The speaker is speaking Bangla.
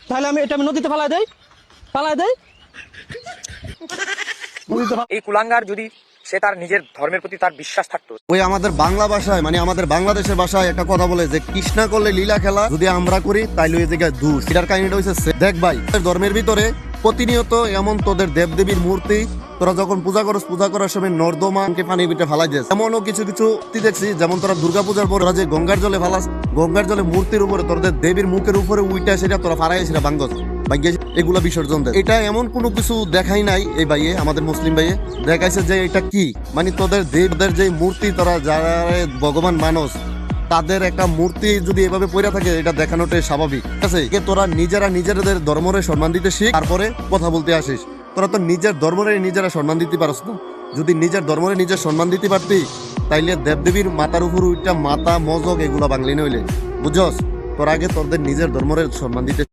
তাহলে আমি এটা নদীতে ফালাই দেই এই কুলাঙ্গার যদি সে তার নিজের ধর্মের প্রতি তার বিশ্বাস থাকতো, ওই আমাদের বাংলা ভাষায় মানে আমাদের বাংলাদেশের ভাষায় একটা কথা বলে যে কৃষ্ণা করলে লীলা খেলা যদি আমরা করি তাইলে ওই জায়গায় দোষ। এটার কাহিনীটা হচ্ছে দেখ ভাই, ধর্মের ভিতরে প্রতিনিয়ত এমন তোদের দেবদেবীর মূর্তি তোরা যখন পূজা করার সময় নর্দমাকে পানি পিঠে ফালাই দিস। এমনও কিছু দেখছি, যেমন তোরা দুর্গাপূজার পর যে গঙ্গার জলে ফালাস, গঙ্গার জলে মূর্তির উপরে তোদের দেবীর মুখের উপরে উইটা সেটা তোরা ফারাই সেটা বাঙ্গস ভাগ্যে এগুলা বিসর্জন দেয়। এটা এমন কোনো কিছু দেখাই নাই এই ভাইয়ে, আমাদের মুসলিম ভাইয়ে দেখাইছে যে এটা কি মানে তোদের দেবদের যে মূর্তি তোরা যারা ভগবান মানুষ তাদের একটা মূর্তি যদি এভাবে পড়ে থাকে এটা দেখানোটাই স্বাভাবিক, ঠিক আছে? তোরা নিজেদের ধর্মরে সম্মান দিতে শিখ, তারপরে কথা বলতে আসিস। তোরা তো নিজের ধর্মরে নিজেরা সম্মান দিতে পারস না। যদি নিজের ধর্মরে নিজের সম্মান দিতে পারতি তাইলে দেবদেবীর মাথার উপর ওইটা মাথা মজক এগুলা বাংলি নইলে, বুঝছস? তোর আগে তোদের নিজের ধর্মরে সম্মান দিতে